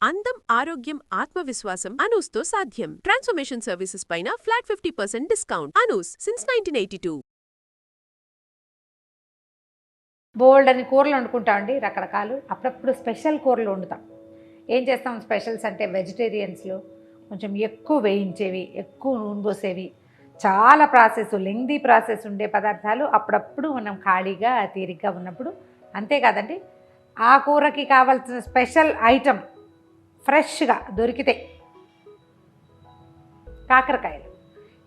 అందం, ఆరోగ్యం, ఆత్మవిశ్వాసం అనూస్తో సాధ్యం. ట్రాన్స్ఫర్మేషన్ సర్వీసెస్ పైన ఫ్లాట్ 50% డిస్కౌంట్. అనూస్ సిన్స్ 1982. బోల్డ్ అని కూరలు వండుకుంటామండి, రకరకాలు. అప్పుడప్పుడు స్పెషల్ కూరలు వండుతాం. ఏం చేస్తాం స్పెషల్స్ అంటే వెజిటేరియన్స్లో కొంచెం ఎక్కువ వేయించేవి, ఎక్కువ నూనె పోసేవి, చాలా ప్రాసెస్, లెంగ్దీ ప్రాసెస్ ఉండే పదార్థాలు అప్పుడప్పుడు మనం ఖాళీగా తీరిగ్గా ఉన్నప్పుడు. అంతేకాదండి, ఆ కూరకి కావాల్సిన స్పెషల్ ఐటమ్ ఫ్రెష్గా దొరికితే కాకరకాయలు.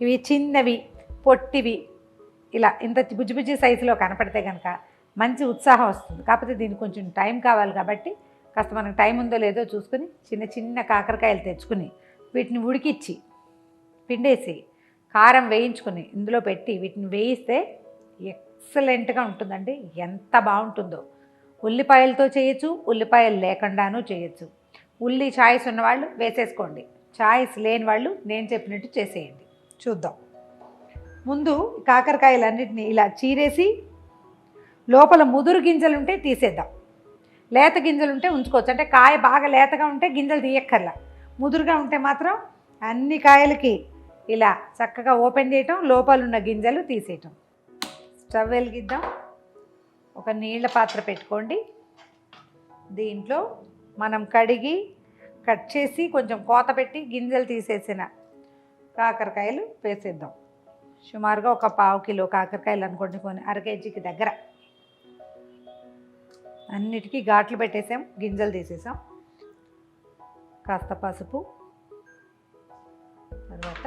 ఇవి చిన్నవి, పొట్టివి, ఇలా ఇంత బుజ్జి బుజ్జి సైజులో కనపడితే కనుక మంచి ఉత్సాహం వస్తుంది. కాకపోతే దీనికి కొంచెం టైం కావాలి కాబట్టి కాస్త మనకు టైం ఉందో లేదో చూసుకుని చిన్న చిన్న కాకరకాయలు తెచ్చుకుని వీటిని ఉడికిచ్చి పిండేసి కారం వేయించుకుని ఇందులో పెట్టి వీటిని వేయిస్తే ఎక్సలెంట్గా ఉంటుందండి. ఎంత బాగుంటుందో. ఉల్లిపాయలతో చేయొచ్చు, ఉల్లిపాయలు లేకుండానూ చేయొచ్చు. ఉల్లి చాయిస్ ఉన్నవాళ్ళు వేసేసుకోండి, చాయిస్ లేని వాళ్ళు నేను చెప్పినట్టు చేసేయండి. చూద్దాం. ముందు కాకరకాయలన్నింటినీ ఇలా చీరేసి లోపల ముదురు గింజలుంటే తీసేద్దాం. లేత గింజలుంటే ఉంచుకోవచ్చు. అంటే కాయ బాగా లేతగా ఉంటే గింజలు తీయక్కర్లా. ముదురుగా ఉంటే మాత్రం అన్ని కాయలకి ఇలా చక్కగా ఓపెన్ చేయటం, లోపల ఉన్న గింజలు తీసేయటం. స్టవ్ వెలిగిద్దాం. ఒక నీళ్ళ పాత్ర పెట్టుకోండి. దీంట్లో మనం కడిగి కట్ చేసి కొంచెం కోత పెట్టి గింజలు తీసేసిన కాకరకాయలు వేసేద్దాం. సుమారుగా ఒక 1/2 కిలో కాకరకాయలు అనుకోండి, కొన్ని అర కేజీకి దగ్గర. అన్నిటికీ ఘాట్లు పెట్టేసాం, గింజలు తీసేసాం. కాస్త పసుపు, తర్వాత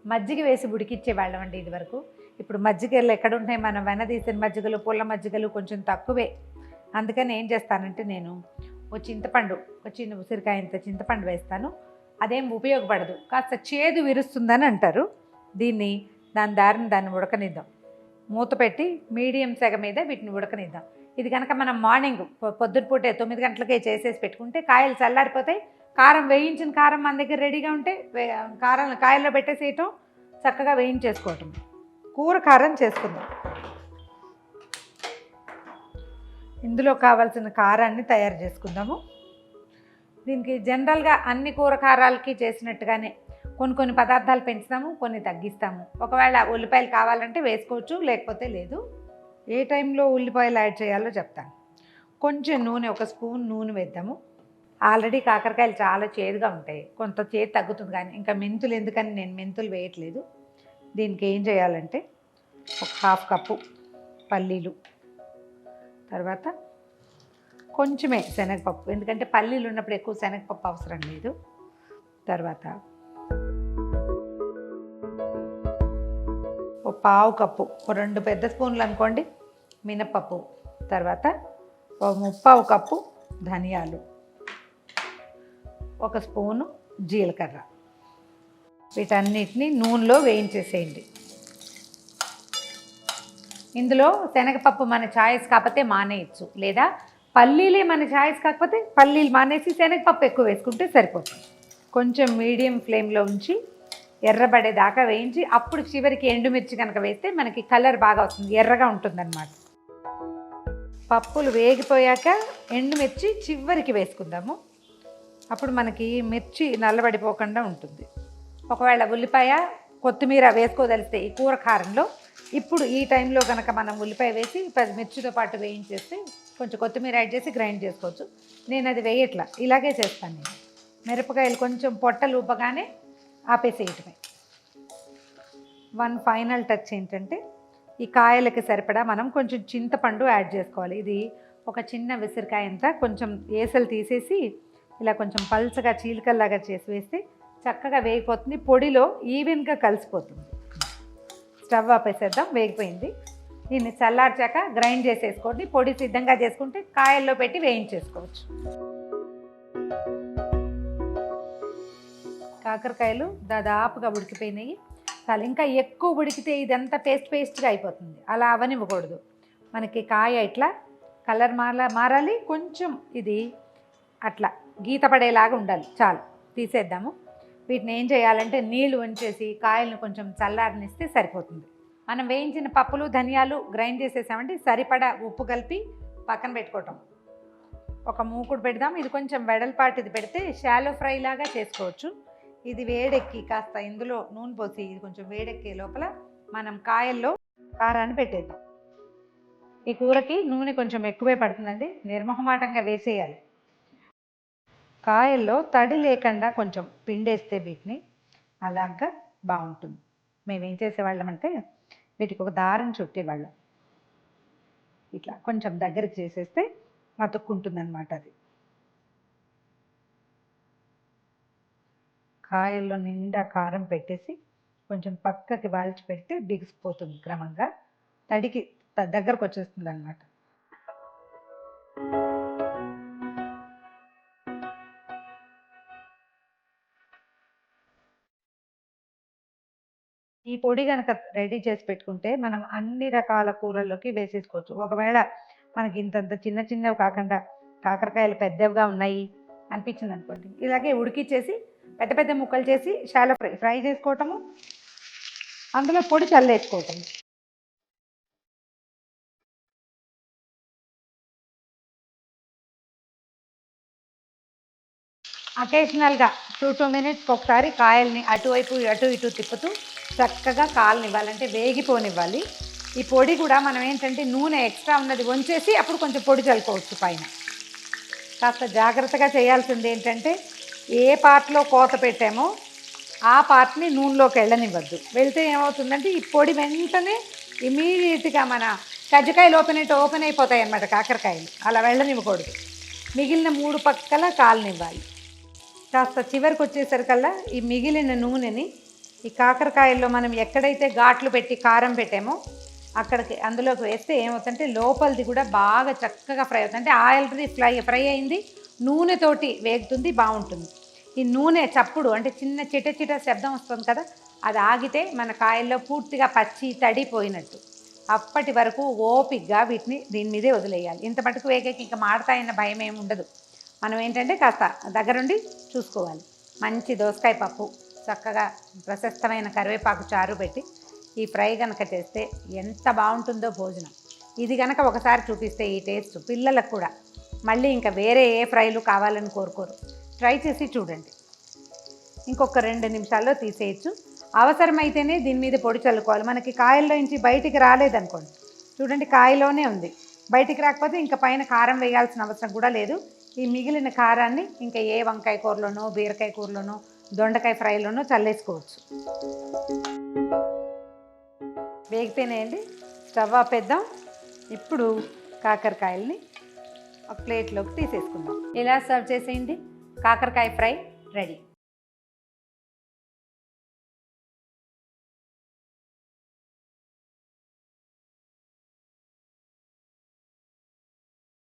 మజ్జిగ వేసి ఉడికిచ్చేవాళ్ళం అండి ఇది వరకు. ఇప్పుడు మజ్జిగలు ఎక్కడుంటాయి, మనం వెనదీసిన మజ్జిగలు, పుల్ల మజ్జిగలు కొంచెం తక్కువే. అందుకని ఏం చేస్తానంటే నేను ఒక చింతపండు, ఒక చిన్న ఉసిరికాయ ఇంత చింతపండు వేస్తాను. అదేం ఉపయోగపడదు, కాస్త చేదు విరుస్తుందని అంటారు. దీన్ని దాన్ని ఉడకనిద్దాం. మూత పెట్టి మీడియం సెగ మీద వీటిని ఉడకనిద్దాం. ఇది కనుక మనం మార్నింగ్ పొద్దునపూటే 9 గంటలకే చేసేసి పెట్టుకుంటే కాయలు చల్లారిపోతాయి. కారం, వేయించిన కారం మన దగ్గర రెడీగా ఉంటే కాయల్లో పెట్టేసేయటం, చక్కగా వేయించేసుకోవటం. కూర కారం చేసుకుందాం. ఇందులో కావాల్సిన కారాన్ని తయారు చేసుకుందాము. దీనికి జనరల్గా అన్ని కూర కారాలకి చేసినట్టుగానే కొన్ని పదార్థాలు పెంచుతాము, కొన్ని తగ్గిస్తాము. ఒకవేళ ఉల్లిపాయలు కావాలంటే వేసుకోవచ్చు, లేకపోతే లేదు. ఏ టైంలో ఉల్లిపాయలు యాడ్ చేయాలో చెప్తాను. కొంచెం నూనె, 1 స్పూన్ నూనె వేద్దాము. ఆల్రెడీ కాకరకాయలు చాలా చేదుగా ఉంటాయి, కొంత చేదు తగ్గుతుంది. కానీ ఇంకా మెంతులు ఎందుకని నేను మెంతులు వేయట్లేదు. దీనికి ఏం చేయాలంటే ఒక 1/2 కప్పు పల్లీలు, తర్వాత కొంచెమే శనగపప్పు, ఎందుకంటే పల్లీలు ఉన్నప్పుడు ఎక్కువ శనగపప్పు అవసరం లేదు. తర్వాత ఒక 1/2 కప్పు, 2 పెద్ద స్పూన్లు అనుకోండి మినపప్పు, తర్వాత ఒక 3/4 కప్పు ధనియాలు, 1 స్పూను జీలకర్ర. వీటన్నిటిని నూనెలో వేయించేసేయండి. ఇందులో శనగపప్పు మన ఛాయిస్ కాకపోతే మానేయచ్చు, లేదా పల్లీలే మన ఛాయిస్ కాకపోతే పల్లీలు మానేసి శనగపప్పు ఎక్కువ వేసుకుంటే సరిపోతుంది. కొంచెం మీడియం ఫ్లేమ్లో ఉంచి ఎర్రబడేదాకా వేయించి అప్పుడు చివరికి ఎండుమిర్చి కనుక వేస్తే మనకి కలర్ బాగా వస్తుంది, ఎర్రగా ఉంటుందన్నమాట. పప్పులు వేగిపోయాక ఎండుమిర్చి చివరికి వేసుకుందాము. అప్పుడు మనకి మిర్చి నల్లబడిపోకుండా ఉంటుంది. ఒకవేళ ఉల్లిపాయ, కొత్తిమీర వేసుకోదలిస్తే ఈ కూర కారంలో ఇప్పుడు ఈ టైంలో కనుక మనం ఉల్లిపాయ వేసి మిర్చితో పాటు వేయించేస్తే కొంచెం కొత్తిమీర యాడ్ చేసి గ్రైండ్ చేసుకోవచ్చు. నేను అది వేయట్లా, ఇలాగే చేస్తాను నేను. మిరపకాయలు కొంచెం పొట్టలు ఊపగానే ఆపేసేయటమే. 1 ఫైనల్ టచ్ ఏంటంటే ఈ కాయలకి సరిపడా మనం కొంచెం చింతపండు యాడ్ చేసుకోవాలి. ఇది ఒక చిన్న విసిరికాయ అంతా కొంచెం ఏసలు తీసేసి ఇలా కొంచెం పల్చగా చీలికల్లాగా చేసి వేస్తే చక్కగా వేగిపోతుంది, పొడిలో ఈవెన్గా కలిసిపోతుంది. స్టవ్ ఆపేసేద్దాం. వేగిపోయింది. దీన్ని చల్లార్చాక గ్రైండ్ చేసేసుకోండి. పొడి సిద్ధంగా చేసుకుంటే కాయల్లో పెట్టి వేయించేసుకోవచ్చు. కాకరకాయలు దాదాపుగా ఉడికిపోయినాయి. చాలా ఇంకా ఎక్కువ ఉడికితే ఇదంతా పేస్ట్గా అయిపోతుంది. అలా అవనివ్వకూడదు. మనకి కాయ ఇట్లా కలర్ మారాలి, కొంచెం ఇది అట్లా గీత పడేలాగా ఉండాలి. చాలు, తీసేద్దాము. వీటిని ఏం చేయాలంటే నీళ్లు ఉంచేసి కాయలను కొంచెం చల్లారనిస్తే సరిపోతుంది. మనం వేయించిన పప్పులు, ధనియాలు గ్రైండ్ చేసేసామంటే సరిపడా ఉప్పు కలిపి పక్కన పెట్టుకోవటం. ఒక మూకుడు పెడదాం. ఇది కొంచెం వెడల్పాటిది పెడితే షాలో ఫ్రై లాగా చేసుకోవచ్చు. ఇది వేడెక్కి కాస్త ఇందులో నూనె పోసి ఇది కొంచెం వేడెక్కే లోపల మనం కాయల్లో కారాన్ని పెట్టేద్దాం. ఈ కూరకి నూనె కొంచెం ఎక్కువే పడుతుందండి, నిర్మోహమాటంగా వేసేయాలి. కాయల్లో తడి లేకుండా కొంచెం పిండేస్తే వీటిని అలాగా బాగుంటుంది. మేమేం చేసేవాళ్ళం అంటే వీటికి ఒక దారం చుట్టేవాళ్ళం. ఇట్లా కొంచెం దగ్గరికి చేసేస్తే అతుక్కుంటుంది అనమాట. అది కాయల్లో నిండా కారం పెట్టేసి కొంచెం పక్కకి వాల్చి పెడితే బిగిసిపోతుంది, క్రమంగా తడికి దగ్గరకు వచ్చేస్తుంది అనమాట. ఈ పొడి కనుక రెడీ చేసి పెట్టుకుంటే మనం అన్ని రకాల కూరల్లోకి వేసేసుకోవచ్చు. ఒకవేళ మనకి ఇంతంత చిన్న చిన్నవి కాకుండా కాకరకాయలు పెద్దవిగా ఉన్నాయి అనిపించింది అనుకోండి, ఇలాగే ఉడికిచ్చేసి పెద్ద పెద్ద ముక్కలు చేసి షాలో ఫ్రై చేసుకోవటము, అందులో పొడి చల్లేసుకోవటము. అకేషనల్గా 2 మినిట్స్కి ఒకసారి కాయల్ని అటువైపు అటు ఇటు తిప్పుతూ చక్కగా కాలనివ్వాలంటే వేగిపోనివ్వాలి. ఈ పొడి కూడా మనం ఏంటంటే నూనె ఎక్స్ట్రా ఉన్నది వంచేసి అప్పుడు కొంచెం పొడి చల్లుకోవచ్చు పైన. కాస్త జాగ్రత్తగా చేయాల్సింది ఏంటంటే ఏ పార్ట్లో కోత పెట్టామో ఆ పార్ట్ని నూనెలోకి వెళ్ళనివ్వద్దు. వెళ్తే ఏమవుతుందంటే ఈ పొడి వెంటనే ఇమీడియట్గా మన కజ్జికాయలు ఓపెన్ అయిపోతాయి అన్నమాట కాకరకాయలు. అలా వెళ్ళనివ్వకూడదు. మిగిలిన 3 పక్కల కాలనివ్వాలి. కాస్త చివరికి వచ్చేసరికల్లా ఈ మిగిలిన నూనెని ఈ కాకరకాయల్లో మనం ఎక్కడైతే ఘాట్లు పెట్టి కారం పెట్టామో అక్కడికి అందులోకి వేస్తే ఏమవుతుందంటే లోపలిది కూడా బాగా చక్కగా ఫ్రై అవుతుంది. అంటే ఆయిల్ది ఫ్రై అయింది, నూనెతోటి వేగుతుంది, బాగుంటుంది. ఈ నూనె చప్పుడు అంటే చిన్న చిట శబ్దం వస్తుంది కదా, అది ఆగితే మన కాయల్లో పూర్తిగా పచ్చి తడిపోయినట్టు. అప్పటి వరకు ఓపిక్గా వీటిని దీని మీదే వదిలేయాలి. ఇంత మటుకు వేగకి ఇంకా మాడతాయన్న భయం ఏమి ఉండదు. మనం ఏంటంటే కాస్త దగ్గరుండి చూసుకోవాలి. మంచి దోసకాయ పప్పు, చక్కగా ప్రశస్తమైన కరివేపాకు చారు పెట్టి ఈ ఫ్రై కనుక చేస్తే ఎంత బాగుంటుందో భోజనం. ఇది కనుక ఒకసారి చూపిస్తే ఈ టేస్ట్ పిల్లలకు కూడా మళ్ళీ ఇంకా వేరే ఏ ఫ్రైలు కావాలని కోరుకోరు. ట్రై చేసి చూడండి. ఇంకొక 2 నిమిషాల్లో తీసేయచ్చు. అవసరమైతేనే దీని మీద పొడి చల్లుకోవాలి. మనకి కాయల్లో నుంచి బయటికి రాలేదనుకోండి, చూడండి కాయలోనే ఉంది, బయటికి రాకపోతే ఇంకా పైన కారం వేయాల్సిన అవసరం కూడా లేదు. ఈ మిగిలిన కారాన్ని ఇంకా ఏ వంకాయ కూరలోనో, బీరకాయ కూరలోనో, దొండకాయ ఫ్రైలోనో చల్లేసుకోవచ్చు. వేగిపోయినాయండి, స్టవ్ ఆపేద్దాం. ఇప్పుడు కాకరకాయల్ని ఒక ప్లేట్లోకి తీసేసుకుందాం. ఇలా సర్వ్ చేసేయండి. కాకరకాయ ఫ్రై రెడీ.